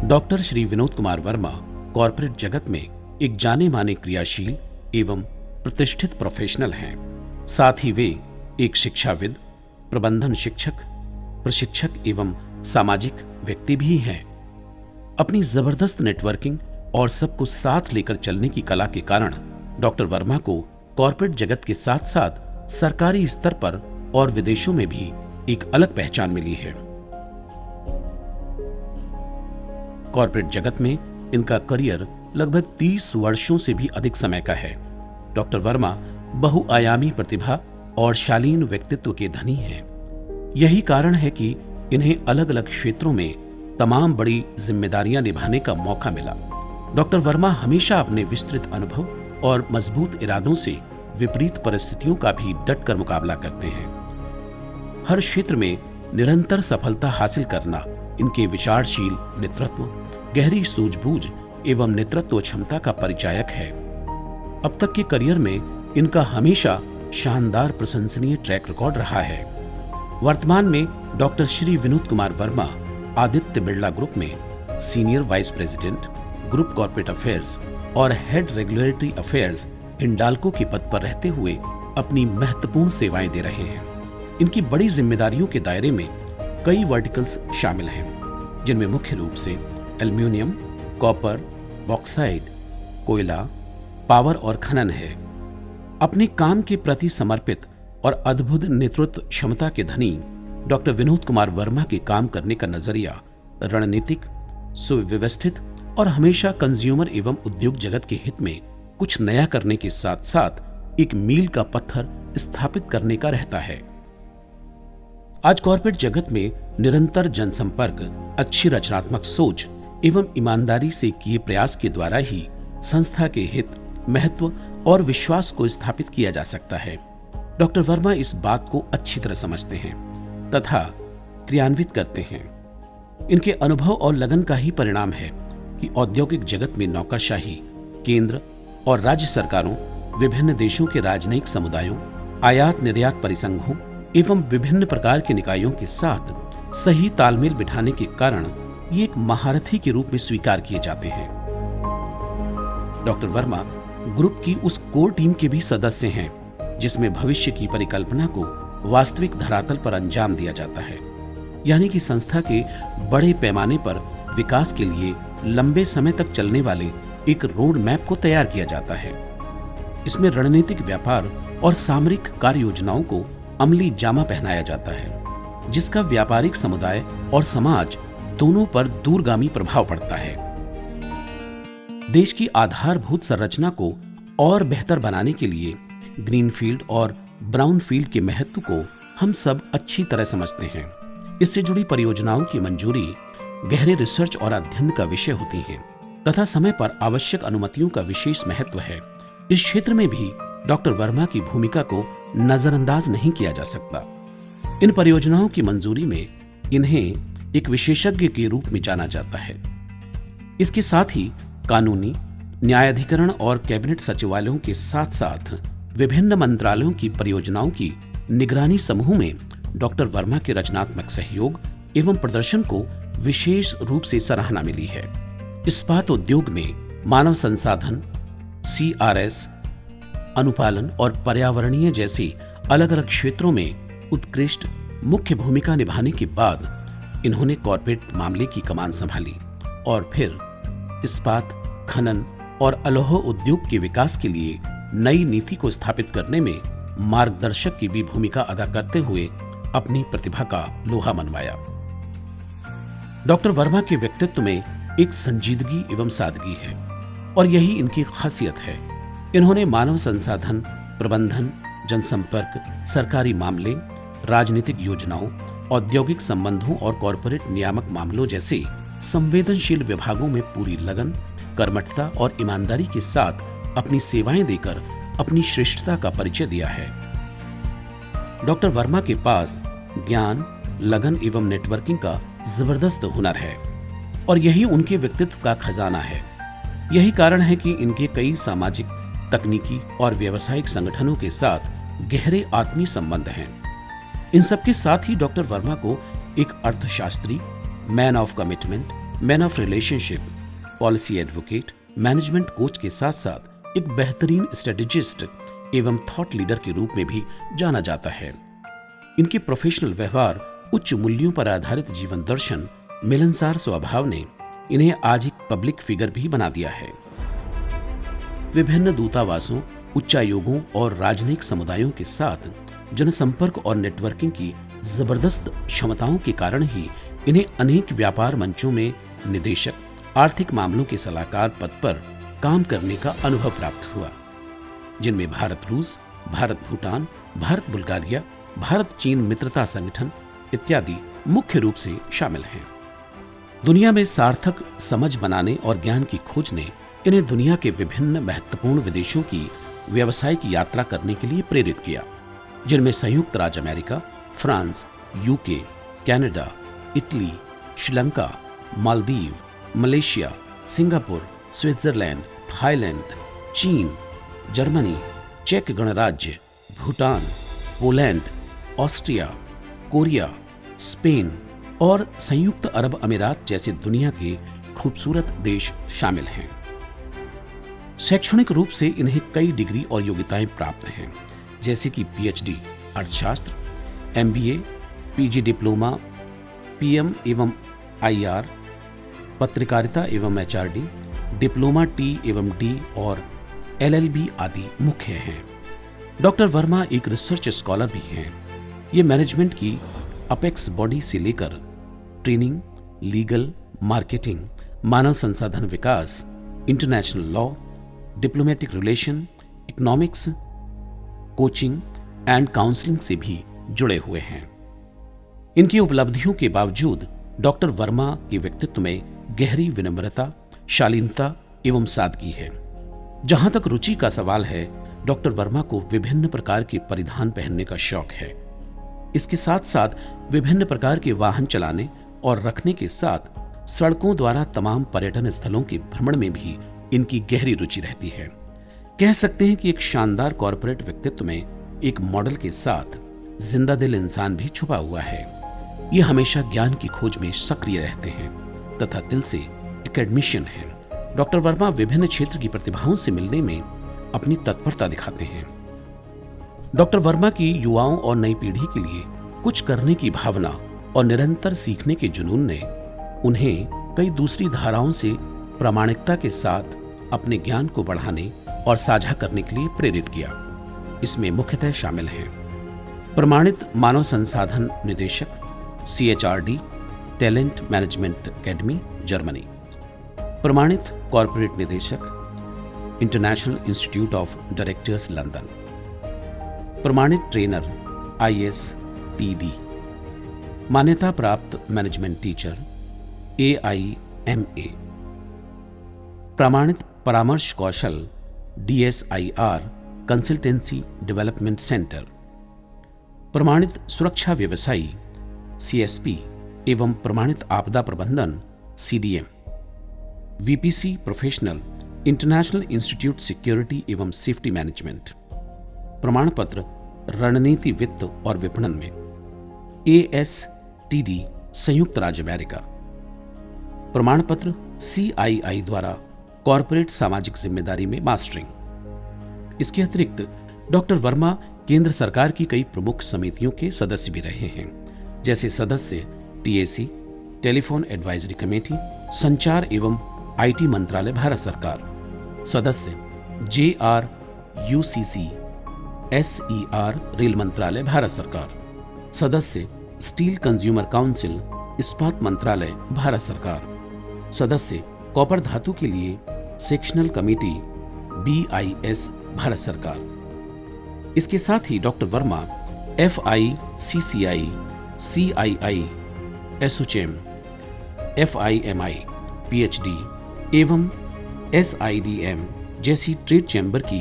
Doctor Shri Vinod Kumar Verma corporate जगत में एक जाने माने क्रियाशील एवं प्रतिष्ठित प्रोफेशनल हैं। साथ ही वे एक शिक्षाविद, प्रबंधन शिक्षक, प्रशिक्षक एवं सामाजिक व्यक्ति भी हैं। अपनी जबरदस्त नेटवर्किंग और सबको साथ लेकर चलने की कला के कारण डॉक्टर वर्मा को कॉर्पोरेट जगत के साथ साथ सरकारी स्तर पर और विदेशों में भी एक अलग पहचान मिली है। कॉर्पोरेट जगत में इनका करियर लगभग 30 वर्षों से भी अधिक समय का है। डॉक्टर वर्मा बहुआयामी प्रतिभा और शालीन व्यक्तित्व के धनी हैं। यही कारण है कि इन्हें अलग अलग क्षेत्रों में तमाम बड़ी जिम्मेदारियां निभाने का मौका मिला। डॉक्टर वर्मा हमेशा अपने विस्तृत अनुभव और मजबूत इरादों से विपरीत परिस्थितियों का भी डटकर मुकाबला करते हैं। हर क्षेत्र में निरंतर सफलता हासिल करना इनके विचारशील नेतृत्व, गहरी सूझबूझ एवं नेतृत्व क्षमता का परिचायक है। अब तक के करियर में इनका हमेशा शानदार प्रशंसनीय ट्रैक रिकॉर्ड रहा है। वर्तमान में डॉक्टर श्री विनोद कुमार वर्मा आदित्य बिरला ग्रुप में senior vice president, group corporate affairs और हेड रेगुलेटरी अफेयर्स हिंडाल्को के पद पर रहते हुए अपनी महत्वपूर्ण सेवाएं दे रहे हैं। इनकी बड़ी जिम्मेदारियों के दायरे में कई वर्टिकल्स शामिल हैं, जिनमें मुख्य रूप से एल्यूमिनियम, कॉपर, बॉक्साइट, कोयला, पावर और खनन है। अपने काम के प्रति समर्पित और अद्भुत नेतृत्व क्षमता के धनी डॉक्टर विनोद कुमार वर्मा के काम करने का नजरिया रणनीतिक, सुव्यवस्थित और हमेशा कंज्यूमर एवं उद्योग जगत के हित में कुछ नया करने के साथ साथ एक मील का पत्थर स्थापित करने का रहता है। आज कॉर्पोरेट जगत में निरंतर जनसंपर्क, अच्छी रचनात्मक सोच एवं ईमानदारी से किए प्रयास के द्वारा ही संस्था के हित, महत्व और विश्वास को स्थापित किया जा सकता है। डॉक्टर वर्मा इस बात को अच्छी तरह समझते हैं तथा क्रियान्वित करते हैं। इनके अनुभव और लगन का ही परिणाम है कि औद्योगिक जगत में नौकरशाही, केंद्र और राज्य सरकारों, विभिन्न देशों के राजनयिक समुदायों, आयात निर्यात परिसंघों एवं विभिन्न प्रकार के निकायों के साथ सही तालमेल बिठाने के कारण ये एक महारथी के रूप में स्वीकार किए जाते हैं। डॉक्टर वर्मा ग्रुप की उस कोर टीम के भी सदस्य हैं जिसमें भविष्य की परिकल्पना को वास्तविक धरातल पर अंजाम दिया जाता है, यानी कि संस्था के बड़े पैमाने पर विकास के लिए लंबे समय तक चलने वाले एक रोड मैप को तैयार किया जाता है। इसमें रणनीतिक व्यापार और सामरिक कार्य योजनाओं को अमली जामा पहनाया जाता है, जिसका व्यापारिक समुदाय और समाज दोनों पर दूरगामी प्रभाव पड़ता है। देश की आधारभूत संरचना को और बेहतर बनाने के लिए ग्रीनफील्ड और ब्राउनफील्ड के महत्व को हम सब अच्छी तरह समझते हैं। इससे जुड़ी परियोजनाओं की मंजूरी गहरे रिसर्च और अध्ययन का विषय होती है तथा समय पर आवश्यक अनुमतियों का विशेष महत्व है। इस क्षेत्र में भी डॉक्टर वर्मा की भूमिका को नजरअंदाज नहीं किया जा सकता। इन परियोजनाओं की मंजूरी में इन्हें एक विशेषज्ञ के रूप में जाना जाता है। इसके साथ ही कानूनी, न्यायाधिकरण और कैबिनेट सचिवालयों के साथ साथ विभिन्न मंत्रालयों की परियोजनाओं की निगरानी समूह में डॉक्टर वर्मा के रचनात्मक सहयोग एवं प्रदर्शन को विशेष रूप से सराहना मिली है। इस्पात उद्योग में मानव संसाधन, CRS, अनुपालन और पर्यावरणीय जैसे अलग अलग क्षेत्रों में उत्कृष्ट मुख्य भूमिका निभाने के बाद इन्होंने कॉर्पोरेट मामले की कमान संभाली और फिर इस्पात, खनन और अलोह उद्योग के विकास के लिए नई नीति को स्थापित करने में मार्गदर्शक की भी भूमिका अदा करते हुए अपनी प्रतिभा का लोहा मनवाया। डॉक्टर वर्मा के व्यक्तित्व में एक संजीदगी एवं सादगी है और यही इनकी खासियत है। इन्होंने मानव संसाधन, प्रबंधन, जनसंपर्क, सरकारी मामले, राजनीतिक योजनाओं, औद्योगिक संबंधों और कॉर्पोरेट नियामक मामलों जैसे संवेदनशील विभागों में पूरी लगन, कर्मठता और ईमानदारी के साथ अपनी सेवाएं देकर अपनी श्रेष्ठता का परिचय दिया है। डॉक्टर वर्मा के पास ज्ञान, लगन एवं नेटवर्किंग का जबरदस्त हुनर है और यही उनके व्यक्तित्व का खजाना है। यही कारण है कि इनके कई सामाजिक, तकनीकी और व्यावसायिक संगठनों के साथ गहरे आत्मीय संबंध हैं। इन सबके साथ ही डॉक्टर वर्मा को एक अर्थशास्त्री, man of commitment, man of relationship, policy advocate, management coach के साथ साथ एक बेहतरीन स्ट्रेटेजिस्ट एवं थॉट लीडर के रूप में भी जाना जाता है। इनके प्रोफेशनल व्यवहार, उच्च मूल्यों पर आधारित जीवन दर्शन, मिलनसार स्वभाव ने इन्हें आज एक पब्लिक फिगर भी बना दिया है। विभिन्न दूतावासों, उच्चायोगों और राजनयिक समुदायों के साथ जनसंपर्क और नेटवर्किंग की जबरदस्त क्षमताओं के कारण ही इन्हें अनेक व्यापार मंचों में निदेशक, आर्थिक मामलों के सलाहकार पद पर काम करने का अनुभव प्राप्त हुआ, जिनमें भारत रूस, भारत भूटान, भारत बुल्गारिया, भारत चीन मित्रता संगठन इत्यादि मुख्य रूप से शामिल हैं। दुनिया में सार्थक समझ बनाने और ज्ञान की खोज ने इन्हें दुनिया के विभिन्न महत्वपूर्ण विदेशों की व्यावसायिक यात्रा करने के लिए प्रेरित किया, जिनमें संयुक्त राज्य America, France, UK, Canada, Italy, Sri Lanka, Maldives, Malaysia, Singapore, Switzerland, Thailand, चीन, जर्मनी, चेक गणराज्य, Bhutan, Poland, Austria, Korea, Spain और संयुक्त अरब अमीरात जैसे दुनिया के खूबसूरत देश शामिल हैं। शैक्षणिक रूप से इन्हें कई डिग्री और योग्यताएं प्राप्त हैं, जैसे कि पीएचडी अर्थशास्त्र, एमबीए, पीजी डिप्लोमा, पीएम एवं आईआर, पत्रकारिता एवं एचआरडी, डिप्लोमा टी एवं डी और एलएलबी आदि मुख्य हैं। डॉक्टर वर्मा एक रिसर्च स्कॉलर भी हैं। ये मैनेजमेंट की अपेक्स बॉडी से लेकर ट्रेनिंग, लीगल, मार्केटिंग, मानव संसाधन विकास, international law, diplomatic relation, economics, coaching and counselling से भी जुड़े हुए हैं। इनकी उपलब्धियों के बावजूद डॉक्टर वर्मा के व्यक्तित्व में गहरी विनम्रता, शालीनता एवं सादगी है। जहां तक रुचि का सवाल है, डॉक्टर वर्मा को विभिन्न प्रकार के परिधान पहनने का शौक है। इसके साथ साथ विभिन्न प्रकार के वाहन चलाने और रखने के साथ सड़कों द्वारा तमाम पर्यटन स्थलों के भ्रमण में भी इनकी गहरी रुचि रहती है। कह सकते हैं कि एक शानदार कॉर्पोरेट व्यक्तित्व में एक मॉडल के साथ जिंदा दिल इंसान भी छुपा हुआ है। ये हमेशा ज्ञान की खोज में सक्रिय रहते हैं तथा दिल से एकेडमिशियन हैं। डॉक्टर वर्मा विभिन्न क्षेत्र की प्रतिभाओं से मिलने में अपनी तत्परता दिखाते हैं। डॉक्टर वर्मा की युवाओं और नई पीढ़ी के लिए कुछ करने की भावना और निरंतर सीखने के जुनून ने उन्हें कई दूसरी धाराओं से प्रामाणिकता के साथ अपने ज्ञान को बढ़ाने और साझा करने के लिए प्रेरित किया। इसमें मुख्यतः शामिल हैं प्रमाणित मानव संसाधन निदेशक, CHRD, talent management academy, Germany, प्रमाणित कॉर्पोरेट निदेशक, international institute of directors, London, प्रमाणित ट्रेनर, ISTD, मान्यता प्राप्त मैनेजमेंट टीचर, AIMA, प्रमाणित परामर्श कौशल, DSIR कंसल्टेंसी डेवलपमेंट सेंटर, प्रमाणित सुरक्षा व्यवसायी, CSP एवं प्रमाणित आपदा प्रबंधन, CDM, VPC professional, international institute security एवं सेफ्टी मैनेजमेंट, प्रमाण पत्र रणनीति वित्त और विपणन में, ASTD संयुक्त राज्य अमेरिका, प्रमाण पत्र CII द्वारा कॉर्पोरेट सामाजिक जिम्मेदारी में मास्टरिंग। इसके अतिरिक्त डॉक्टर वर्मा केंद्र सरकार की कई प्रमुख समितियों के सदस्य भी रहे हैं, जैसे सदस्य TAC, टेलीफोन एडवाइजरी कमेटी, संचार एवं IT मंत्रालय, भारत सरकार, सदस्य JRUCC, SER रेल मंत्रालय, भारत सरकार, सदस्य स्टील कंज्यूमर काउंसिल, इस्पात मंत्रालय, भारत सरकार, सदस्य कॉपर धातु के लिए सेक्शनल कमेटी, BIS, भारत सरकार। इसके साथ ही doctor Verma FICCI, CII, ASSOCHAM, FIMI, PhD एवं SIDM जैसी ट्रेड चैम्बर की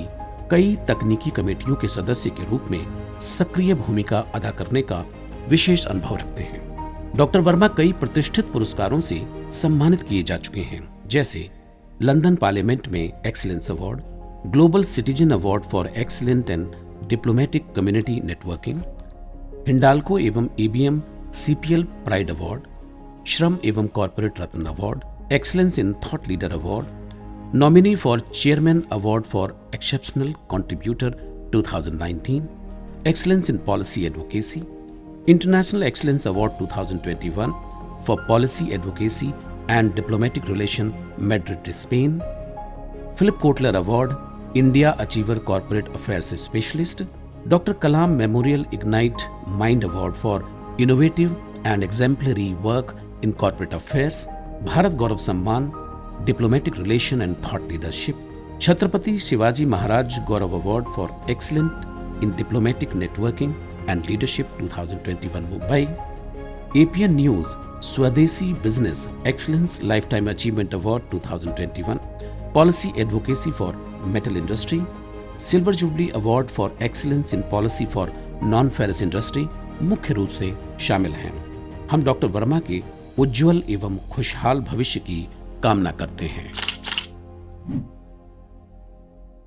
कई तकनीकी कमेटियों के सदस्य के रूप में सक्रिय भूमिका अदा करने का विशेष अनुभव रखते हैं। डॉक्टर वर्मा कई प्रतिष्ठित पुरस्कारों से सम्मानित किए जा चुके हैं, जैसे लंदन पार्लियामेंट में excellence award, global citizen award for excellent and diplomatic community networking, Hindalco एवं ABM CPL प्राइड अवार्ड, श्रम एवं corporate Ratna award, excellence in thought leader award, nominee for Chairman Award for Exceptional Contributor 2019, Excellence in Policy Advocacy, International Excellence Award 2021 for Policy Advocacy and Diplomatic Relation, Madrid, Spain, Philip Kotler Award, India Achiever Corporate Affairs Specialist, Dr. Kalam Memorial Ignite Mind Award for Innovative and Exemplary Work in Corporate Affairs, Bharat Gaurav Samman, Diplomatic Relation and Thought Leadership, Chhatrapati Shivaji Maharaj Gaurav Award for Excellent in Diplomatic Networking and Leadership 2021 Mumbai, APN News Swadeshi Business Excellence Lifetime Achievement Award 2021, Policy Advocacy for Metal Industry, Silver Jubilee Award for Excellence in Policy for Non-Ferrous Industry मुख्य रूप से शामिल हैं। हम doctor Verma के उज्जवल एवं खुशहाल भविष्य की कामना करते हैं।